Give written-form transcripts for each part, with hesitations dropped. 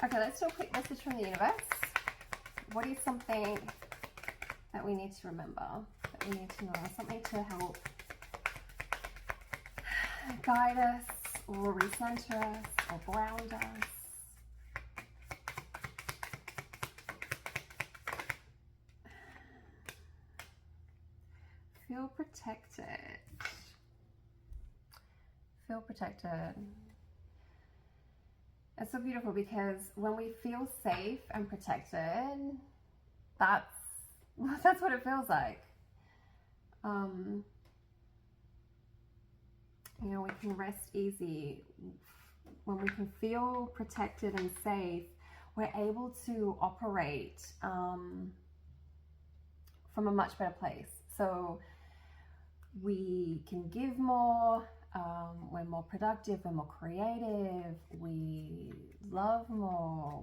Okay, let's do a quick message from the universe. What is something that we need to remember, that we need to know, something to help guide us or recenter us or ground us? Feel protected. Feel protected. It's so beautiful because when we feel safe and protected, that's what it feels like. You know, we can rest easy. When we can feel protected and safe, we're able to operate from a much better place. So we can give more, we're more productive, we're more creative, we love more,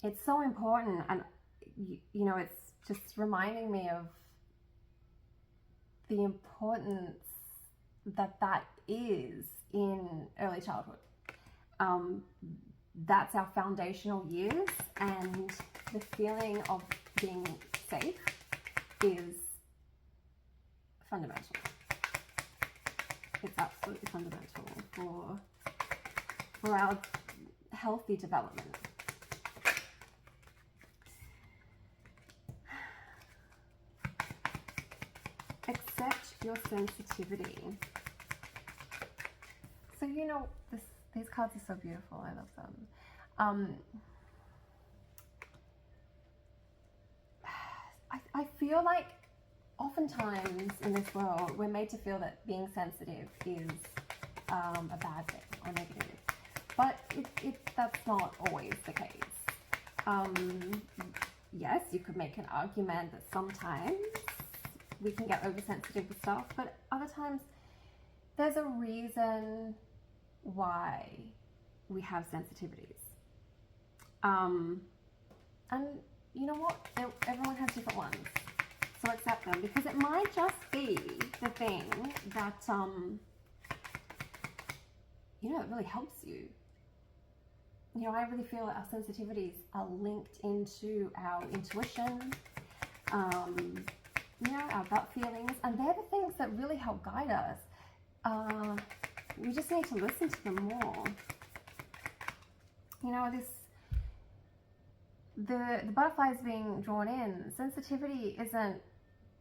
it's so important. And you know, it's just reminding me of the importance that is in early childhood. That's our foundational years, and the feeling of being safe is fundamental. It's absolutely fundamental for our healthy development. Accept your sensitivity. So, you know, these cards are so beautiful. I love them. I feel like oftentimes in this world we're made to feel that being sensitive is a bad thing or negative, but that's not always the case. Yes, you could make an argument that sometimes we can get oversensitive with stuff, but other times there's a reason why we have sensitivities. And you know what? Everyone has different ones. So accept them, because it might just be the thing that, you know, it really helps you. You know, I really feel that our sensitivities are linked into our intuition, you know, our gut feelings, and they're the things that really help guide us. We just need to listen to them more. You know, the butterflies being drawn in, sensitivity isn't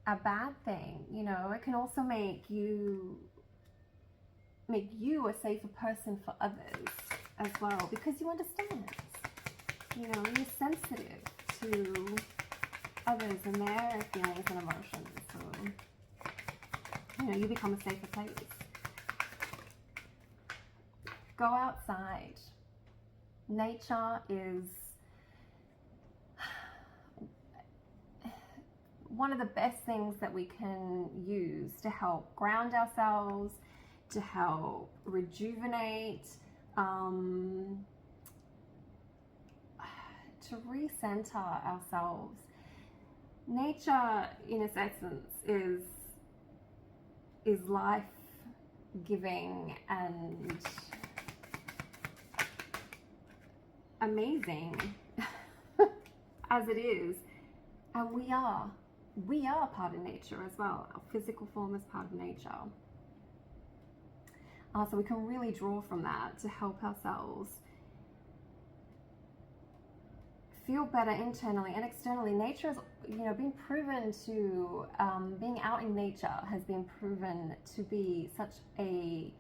a bad thing. You know, it can also make you a safer person for others as well, because you understand. You know, you're sensitive to others and their feelings and emotions. So, you know, you become a safer place. Go outside. Nature is one of the best things that we can use to help ground ourselves, to help rejuvenate, to recenter ourselves. Nature, in its essence, is life-giving and amazing as it is, and we are part of nature as well. Our physical form is part of nature. So we can really draw from that to help ourselves feel better internally and externally. Nature has, you know, been proven to, being out in nature has been proven to be such a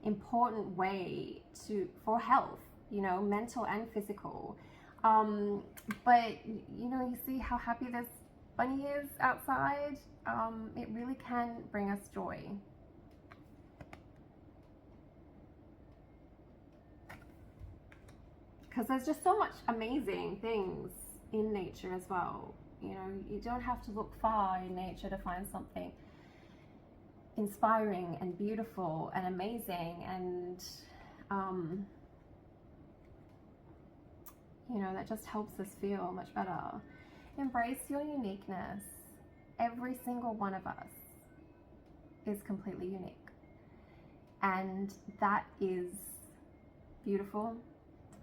important way for health, you know, mental and physical. But, you know, you see how happy this bunny is outside. It really can bring us joy. Because there's just so much amazing things in nature as well. You know, you don't have to look far in nature to find something inspiring and beautiful and amazing, and you know, that just helps us feel much better. Embrace your uniqueness. Every single one of us is completely unique, and that is beautiful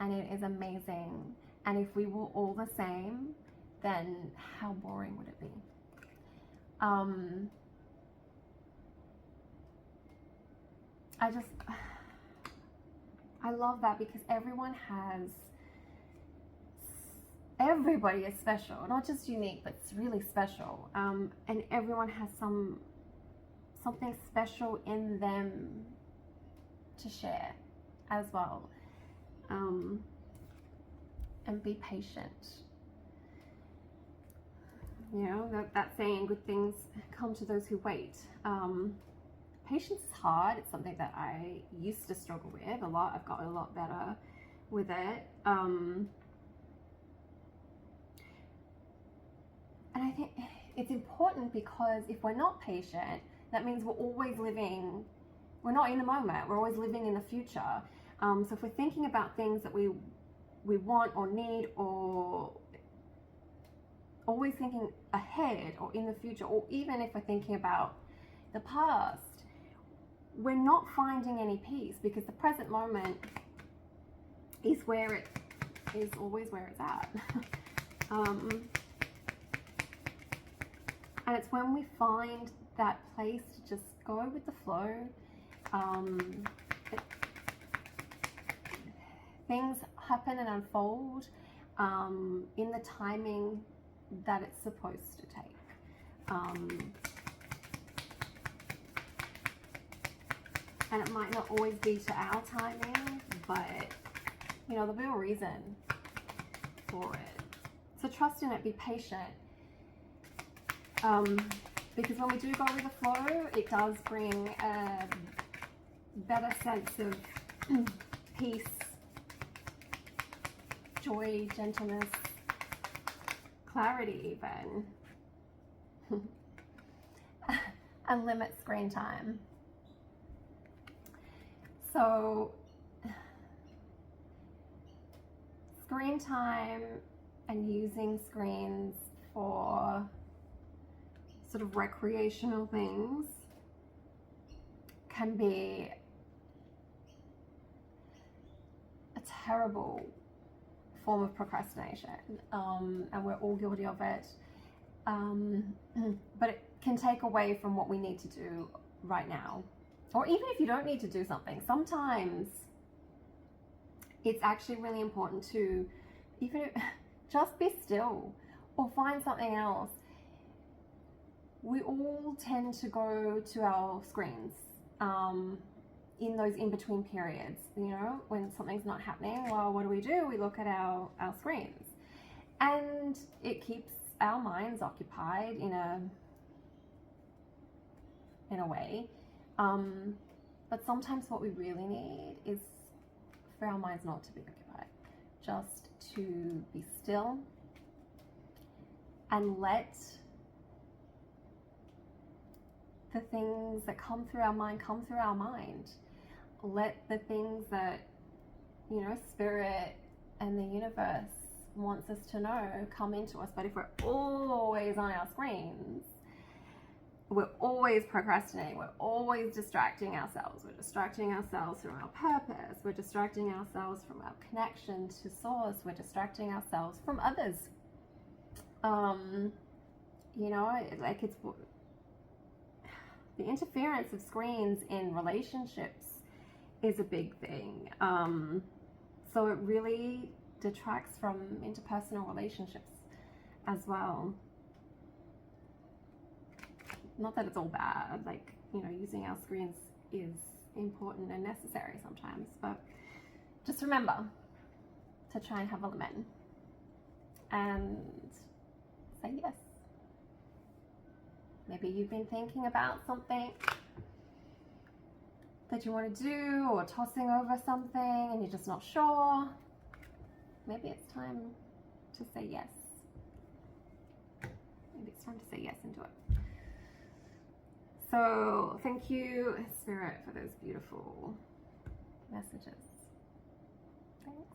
and it is amazing. And if we were all the same, then how boring would it be? I love that, because everybody is special, not just unique, but it's really special. And everyone has something special in them to share as well. And be patient. You know, that saying, good things come to those who wait. Patience is hard. It's something that I used to struggle with a lot. I've gotten a lot better with it. And I think it's important, because if we're not patient, that means we're not in the moment. We're always living in the future. So if we're thinking about things that we want or need, or always thinking ahead or in the future, or even if we're thinking about the past, we're not finding any peace, because the present moment is always where it's at. And it's when we find that place to just go with the flow. Things happen and unfold in the timing that it's supposed to take. And it might not always be to our timing, but you know, there'll be a reason for it. So trust in it, be patient. Because when we do go with the flow, it does bring a better sense of peace, joy, gentleness, clarity even, and limit screen time. So screen time and using screens for sort of recreational things can be a terrible form of procrastination, and we're all guilty of it, but it can take away from what we need to do right now. Or even if you don't need to do something, sometimes it's actually really important to just be still or find something else. We all tend to go to our screens in those in-between periods, you know, when something's not happening. Well, what do? We look at our screens, and it keeps our minds occupied in a way. But sometimes what we really need is for our minds not to be occupied, just to be still and let the things that come through our mind come through our mind. Let the things that, you know, spirit and the universe wants us to know come into us. But if we're always on our screens, we're always procrastinating, we're always distracting ourselves. We're distracting ourselves from our purpose, we're distracting ourselves from our connection to source, we're distracting ourselves from others. You know, like it's the interference of screens in relationships is a big thing. So it really detracts from interpersonal relationships as well. Not that it's all bad, like, you know, using our screens is important and necessary sometimes, but just remember to try and have a limit and say yes. Maybe you've been thinking about something that you want to do, or tossing over something and you're just not sure. Maybe it's time to say yes. Maybe it's time to say yes and do it. So thank you, Spirit, for those beautiful messages. Thanks.